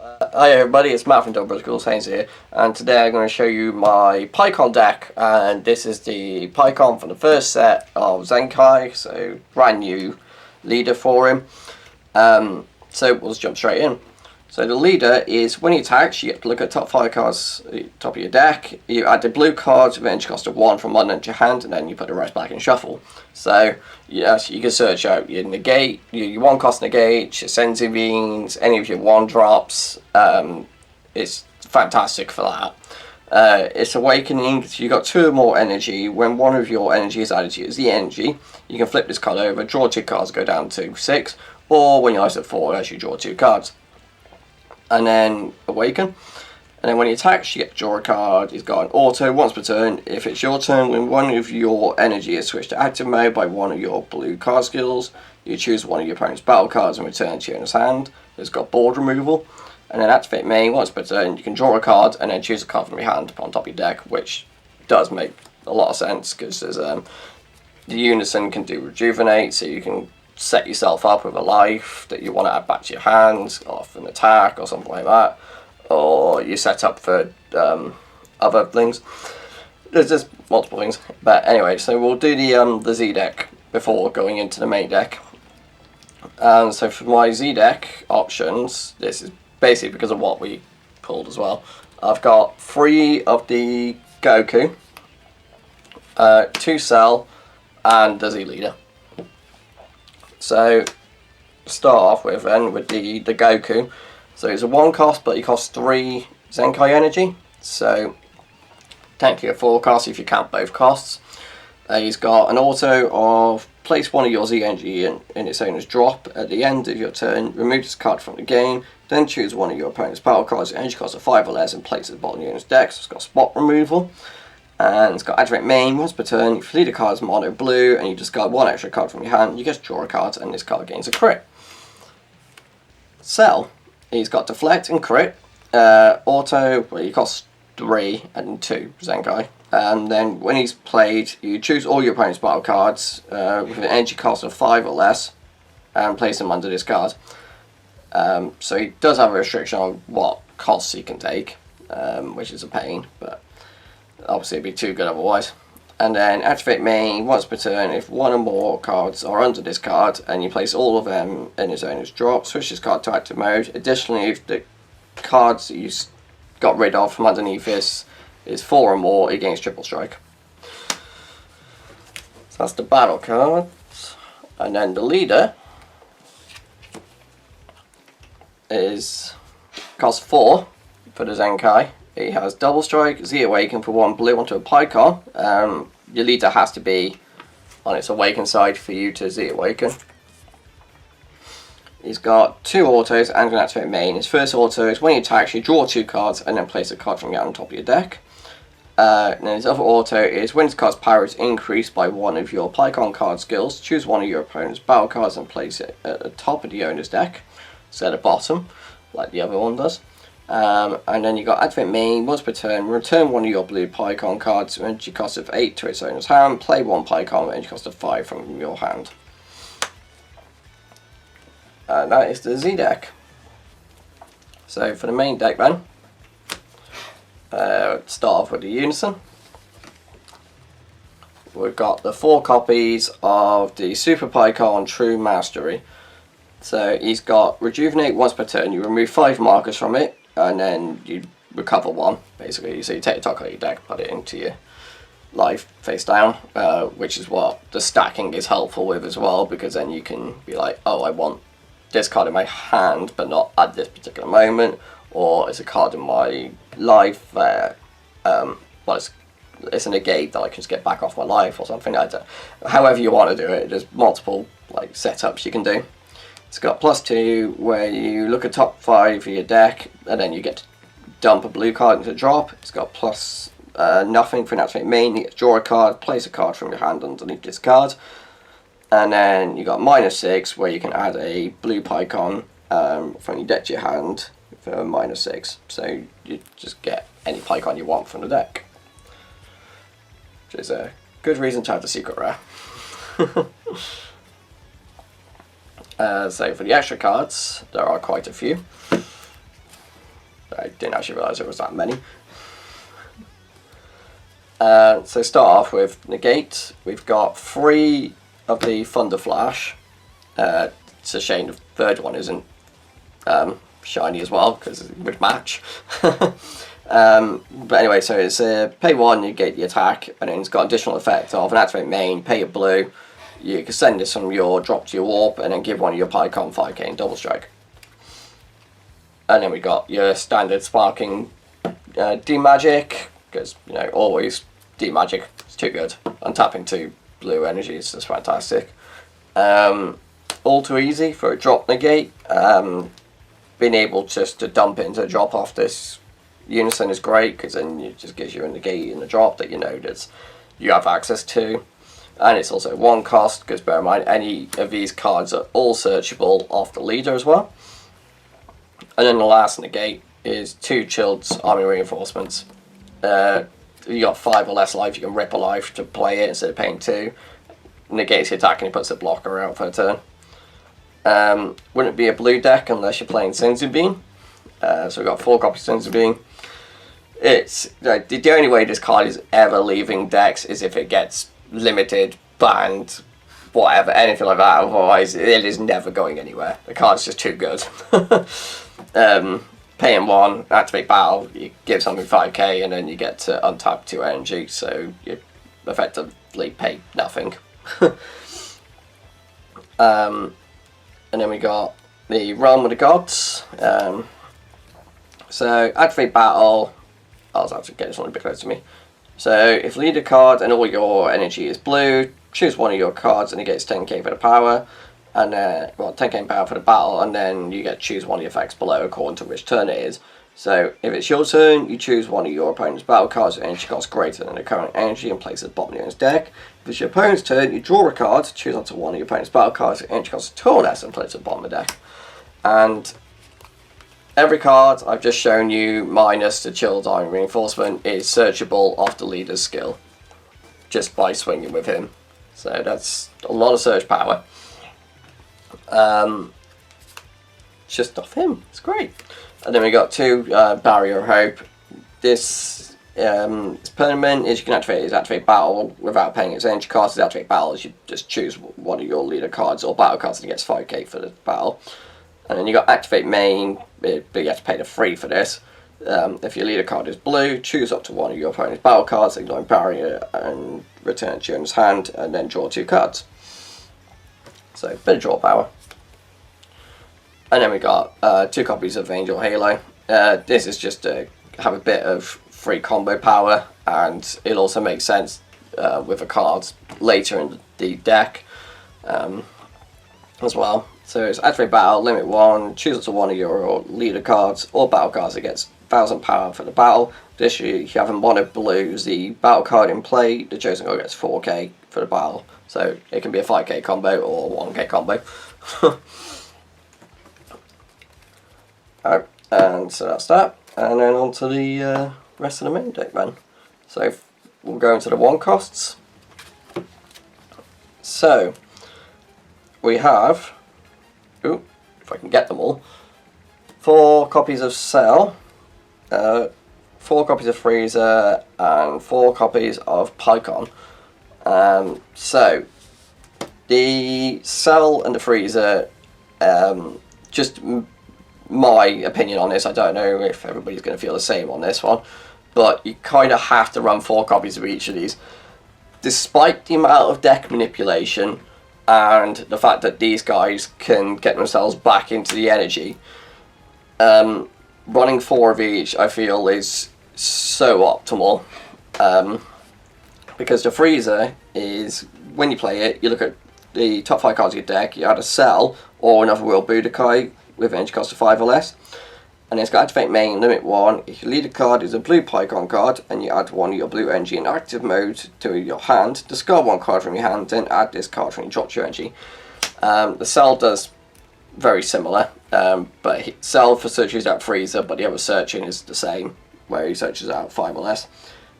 Hi everybody, it's Matt from Britical, Saiyans here, and today I'm going to show you my Paikuhan deck, and this is the Paikuhan from the first set of Zenkai, so brand new leader for him. So we'll just jump straight in. So the leader is, when he attacks, you get to look at the top 5 cards at the top of your deck. You add the blue cards with an energy cost of 1 from one into your hand, and then you put the rest back in shuffle. So yes, you can search out your negate, your 1 cost negate, your sensing any of your 1 drops. It's fantastic for that. It's awakening. So you got 2 or more energy. When one of your energy is added to you as the energy, you can flip this card over, draw 2 cards, go down to 6, or when you're at 4, as you draw 2 cards. And then awaken, and then when he attacks you get to draw a card. He's got an auto once per turn. If it's your turn, when one of your energy is switched to active mode by one of your blue card skills, you choose one of your opponent's battle cards and return it to your owner's hand. It's got board removal, and then activate main once per turn. You can draw a card and then choose a card from your hand on top of your deck, which does make a lot of sense because there's the unison can do rejuvenate, so you can set yourself up with a life that you want to add back to your hand, off an attack or something like that, or you set up for other things. There's just multiple things, but anyway, so we'll do the Z deck before going into the main deck. And so for my Z deck options, this is basically because of what we pulled as well. I've got 3 of the Goku, 2 Cell, and the Z leader. So start off with then with the Goku. So it's a 1 cost, but he costs 3 Zenkai energy. So technically a 4 cost if you count both costs. He's got an auto of place one of your Z energy in its owner's drop at the end of your turn. Remove this card from the game. Then choose one of your opponent's battle cards. Energy cost of 5 or less and place it at the bottom of your owner's deck. So it's got spot removal. And it's got activate main once per turn. If you lead a card as mono blue and you discard 1 extra card from your hand, you get to draw a card and this card gains a crit. Cell, he's got deflect and crit. Auto, well, he costs 3 and 2 Zenkai. And then when he's played, you choose all your opponent's battle cards with an energy cost of 5 or less and place them under this card. So he does have a restriction on what costs he can take, which is a pain, but obviously it'd be too good otherwise. And then activate main once per turn. If 1 or more cards are under this card and you place all of them in his owner's drop, switch this card to active mode. Additionally, if the cards that you got rid of from underneath this is 4 or more, he gains triple strike. So that's the battle cards. And then the leader costs 4 for the Zenkai. He has double strike, Z awaken for 1 blue onto a Paikuhan. Your leader has to be on its awaken side for you to Z awaken. He's got 2 autos and an activate main. His first auto is when he attacks, you draw 2 cards and then place a card from your hand on top of your deck. And then his other auto is when his card's power is increased by 1 of your Paikuhan card skills, choose one of your opponent's battle cards and place it at the top of the owner's deck, so at the bottom, like the other one does. And then you got activate main once per turn. Return 1 of your blue Paikuhan cards with energy cost of 8 to its owner's hand. Play 1 Paikuhan with energy cost of 5 from your hand. And that is the Z deck. So for the main deck then, start off with the unison. We've got the 4 copies of the Super Paikuhan True Mastery. So he's got rejuvenate once per turn. You remove 5 markers from it, and then you recover 1, basically. So you take the top card of your deck, put it into your life face down, which is what the stacking is helpful with as well, because then you can be like, oh, I want this card in my hand, but not at this particular moment, or it's a card in my life, well, it's a negate that I can just get back off my life or something. However you want to do it, there's multiple like setups you can do. It's got +2 where you look at top 5 of your deck and then you get to dump a blue card into drop. It's got plus nothing for an activate main. You get to draw a card, place a card from your hand underneath this card. And then you got -6 where you can add a blue Paikuhan from your deck to your hand for -6. So you just get any Paikuhan you want from the deck, which is a good reason to have the secret rare. So for the extra cards, there are quite a few. I didn't actually realise there was that many. So start off with negate. We've got 3 of the Thunder Flash. It's a shame the third one isn't shiny as well, because it would match. But anyway, so it's pay 1, negate the attack, and then it's got additional effect of an activate main, pay a blue. You can send this from your drop to your warp, and then give one of your Paikuhan 5k in double strike. And then we got your standard sparking D-Magic, because, you know, always D-Magic, it's too good. Untapping 2 blue energy is just fantastic. All too easy for a drop negate. Being able just to dump it into a drop off this Unison is great, because then it just gives you a negate in the drop that you know that you have access to. And it's also 1 cost, because bear in mind, any of these cards are all searchable off the leader as well. And then the last negate is 2 Chilled's Army Reinforcements. You got 5 or less life, you can rip a life to play it instead of paying 2. Negates the attack and he puts a blocker out for a turn. Wouldn't be a blue deck unless you're playing Senzu Bean. So we've got 4 copies of Senzu Bean. It's the only way this card is ever leaving decks is if it gets limited, banned, whatever, anything like that. Otherwise, it is never going anywhere. The card's just too good. Paying 1, activate battle, you give something 5k, and then you get to untap 2 energy, so you effectively pay nothing. And then we got the Realm of the Gods. So activate battle. I'll have to get this one a bit closer to me. So if leader card and all your energy is blue, choose one of your cards and it gets 10k for the power, and well, 10k power for the battle, and then you get to choose one of the effects below according to which turn it is. So if it's your turn, you choose one of your opponent's battle cards with energy cost greater than the current energy and place it at the bottom of your deck. If it's your opponent's turn, you draw a card, choose onto one of your opponent's battle cards with energy cost 2 or less and place it at the bottom of the deck. And every card I've just shown you, minus the Chilled's Army Reinforcement, is searchable off the leader's skill, just by swinging with him. So that's a lot of search power. Just off him, it's great. And then we got 2 Barrier of Hope. This permanent is you can activate battle without paying its energy cost. Activate battle is you just choose one of your leader cards or battle cards and it gets 5k for the battle. And then you got activate main, but you have to pay the 3 for this. If your leader card is blue, choose up to one of your opponent's battle cards, ignoring barrier, and return it to your owner's hand, and then draw 2 cards. So, bit of draw power. And then we got 2 copies of Angel Halo. This is just to have a bit of free combo power, and it also makes sense with the cards later in the deck as well. So it's activate battle, limit 1, choose up to one of your leader cards or battle cards that gets 1000 power for the battle. Additionally, if you have a mono blues, the battle card in play, the chosen card gets 4k for the battle. So it can be a 5k combo or 1k combo. Alright, and so that's that. And then on to the rest of the main deck then. So we'll go into the 1 costs. So we have, if I can get them all, 4 copies of Cell, 4 copies of Freezer, and 4 copies of Paikuhan. So the Cell and the Freezer, just my opinion on this, I don't know if everybody's going to feel the same on this one, but you kind of have to run 4 copies of each of these. Despite the amount of deck manipulation and the fact that these guys can get themselves back into the energy, running 4 of each I feel is so optimal, because the Freezer is, when you play it, you look at the top 5 cards of your deck, you add a Cell or another World Budokai with energy cost of 5 or less, and it's got activate main, limit 1. If your leader card is a blue Paikuhan card and you add one of your blue energy in active mode to your hand, discard 1 card from your hand, then add this card from your drop to your energy. The Cell does very similar, but Cell for searches out Freezer, but the other searching is the same, where he searches out 5 or less.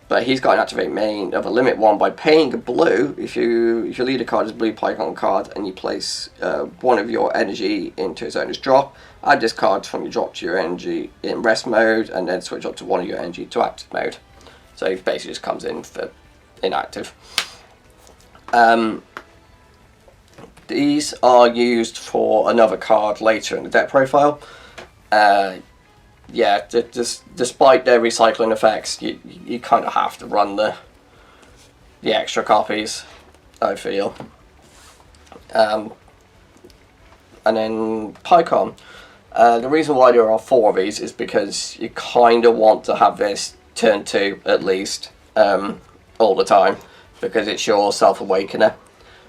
but he's got an activate main of a limit 1 by paying a blue. If your leader card is a blue Paikuhan card and you place one of your energy into his owner's drop, add this card from your drop to your energy in rest mode, and then switch up to one of your energy to active mode. So he basically just comes in for inactive. These are used for another card later in the deck profile. Yeah, despite their recycling effects, you kind of have to run the extra copies, I feel. And then Paikuhan. The reason why there are 4 of these is because you kind of want to have this turn 2 at least all the time, because it's your self-awakener.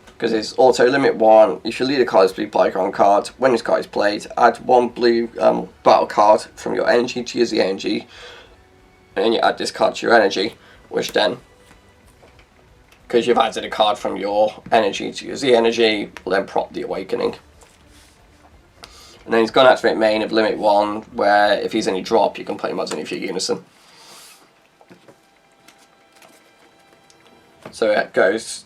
Because it's auto limit 1, if your leader card is blue Paikuhan card, when this card is played, add 1 blue battle card from your energy to use the energy, and then you add this card to your energy, which then, because you've added a card from your energy to use the energy, will then prop the awakening. And then he's got an activate main of limit 1, where if he's any drop, you can play him as any of your unison. So it goes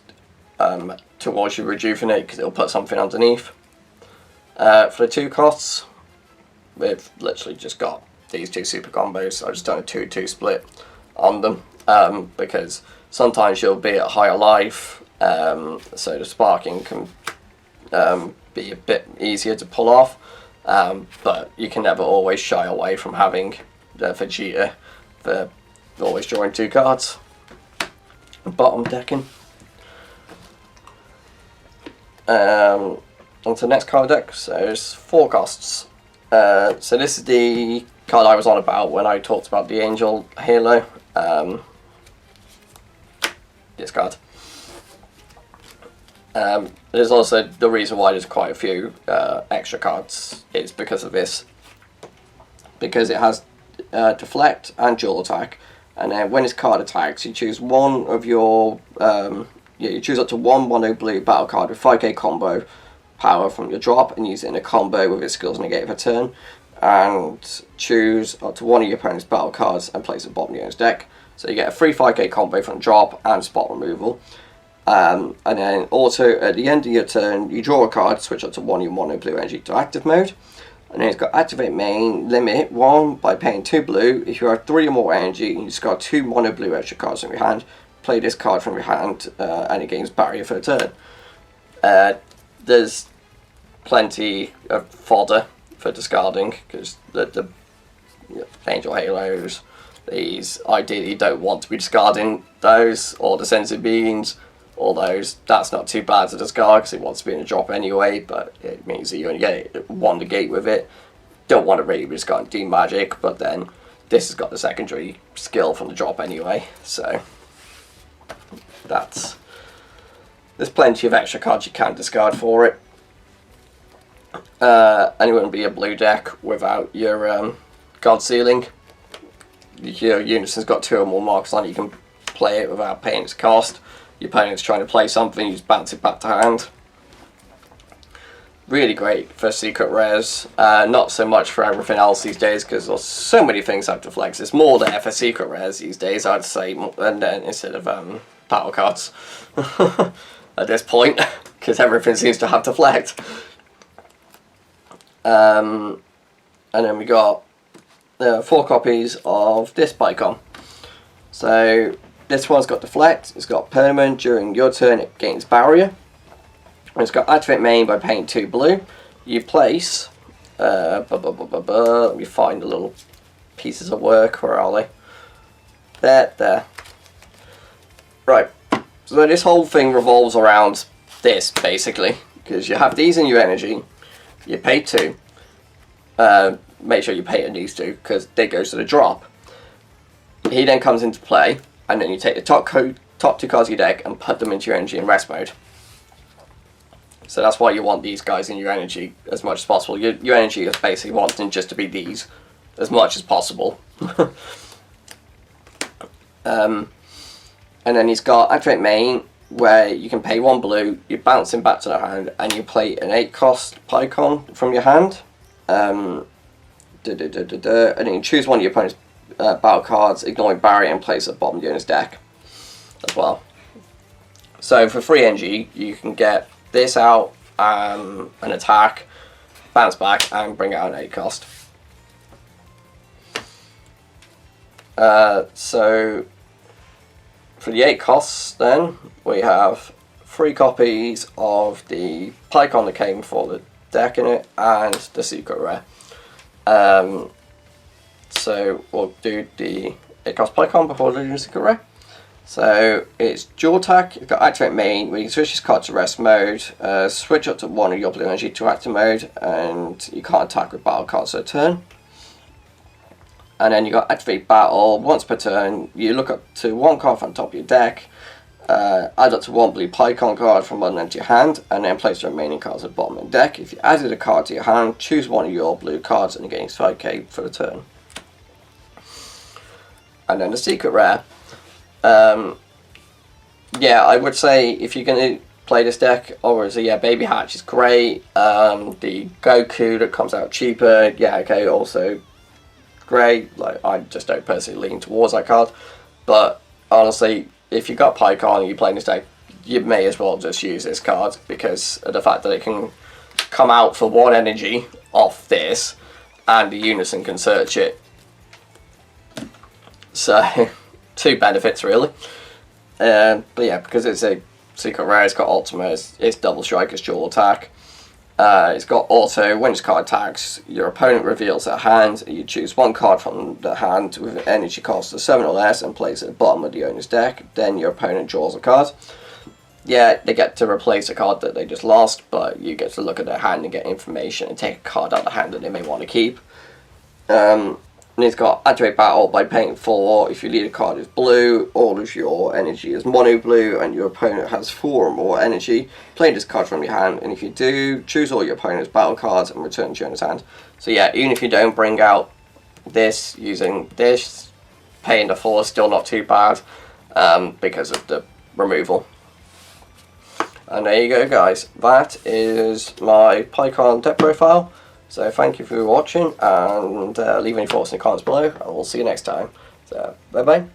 towards your rejuvenate, because it'll put something underneath. For the 2 costs, we've literally just got these 2 super combos. I've just done a 2-2 split on them, because sometimes you'll be at higher life, so the sparking can be a bit easier to pull off, but you can never always shy away from having the Vegeta for always drawing 2 cards. Bottom decking. Onto the next card deck. So there's 4 costs. So this is the card I was on about when I talked about the Angel Halo. This card. There's also the reason why there's quite a few extra cards is because of this. Because it has deflect and dual attack, and then when this card attacks, you choose one of your you choose up to 1 mono blue battle card with 5k combo power from your drop and use it in a combo with its skills negate per turn, and choose up to 1 of your opponent's battle cards and place it at the bottom of your deck. So you get a free 5k combo from drop and spot removal. And then also at the end of your turn, you draw a card, switch up to 1 of your mono blue energy to active mode. And then it's got activate main, limit 1 by paying 2 blue. If you have 3 or more energy, you just got 2 mono blue extra cards from your hand. Play this card from your hand, and it gains barrier for a turn. There's plenty of fodder for discarding, because the Angel Halos, these ideally don't want to be discarding those, or the Sensitive Beings, or those. That's not too bad to discard because it wants to be in a drop anyway, but it means that you only get 1 negate with it. Don't want to really be discarding Dean Magic, but then this has got the secondary skill from the drop anyway, so there's plenty of extra cards you can discard for it. And it wouldn't be a blue deck without your God Sealing. Your Unison's got 2 or more marks on it, you can play it without paying its cost. Your opponent's trying to play something, you just bounce it back to hand. Really great for secret rares, not so much for everything else these days, because there's so many things have to flex. It's more there for secret rares these days, I'd say, and then instead of battle cards at this point, because everything seems to have to flex. And then we got 4 copies of this Paikuhan. So this one's got deflect, it's got permanent, during your turn it gains barrier. And it's got activate main by paying 2 blue. You place, let me find the little pieces of work, where are they? There. Right, so this whole thing revolves around this, basically, because you have these in your energy, you pay 2, make sure you pay at these 2, because they go to the drop. He then comes into play, and then you take the top 2 cards of your deck and put them into your energy in rest mode. So that's why you want these guys in your energy as much as possible. Your energy is basically wanting just to be these as much as possible. And then he's got activate main, where you can pay 1 blue, you bounce him back to the hand, and you play an 8 cost Paikuhan from your hand. And then you choose one of your opponent's battle cards, ignoring barrier and place at the bottom of the owner's deck as well. So for 3 energy, you can get this out, an attack, bounce back, and bring out an 8 cost. So for the 8 costs, then we have 3 copies of the Paikuhan that came for the deck in it, and the secret rare. So we'll do the 8 cost Paikuhan before doing the secret rare. So it's dual attack, you've got activate main, where you can switch this card to rest mode, switch up to 1 of your blue energy to active mode, and you can't attack with battle cards a turn. And then you got activate battle, once per turn, you look up to 1 card from the top of your deck, add up to 1 blue Paikuhan card from one end to your hand, and then place the remaining cards at the bottom of the deck. If you added a card to your hand, choose 1 of your blue cards and you're getting 5k for the turn. And then the secret rare. Yeah, I would say if you're going to play this deck, obviously, yeah, Baby Hatch is great. The Goku that comes out cheaper, yeah, okay, also great. Like, I just don't personally lean towards that card. But honestly, if you've got Paikuhan and you're playing this deck, you may as well just use this card because of the fact that it can come out for 1 energy off this, and the Unison can search it. So 2 benefits really. But yeah, because it's a secret rare, it's got ultimate, it's double strike, it's dual attack. It's got auto, when this card attacks, your opponent reveals their hand, you choose 1 card from the hand with an energy cost of 7 or less and place it at the bottom of the owner's deck, then your opponent draws a card. Yeah, they get to replace a card that they just lost, but you get to look at their hand and get information and take a card out of the hand that they may want to keep. And it's got activate battle by paying 4. If your leader card is blue, all of your energy is mono blue, and your opponent has 4 or more energy, play this card from your hand, and if you do, choose all your opponent's battle cards and return to your owner's hand. So yeah, even if you don't bring out this using this, paying the 4 is still not too bad because of the removal. And there you go, guys. That is my Paikuhan deck profile. So thank you for watching, and leave any thoughts in the comments below, and we'll see you next time. So bye bye.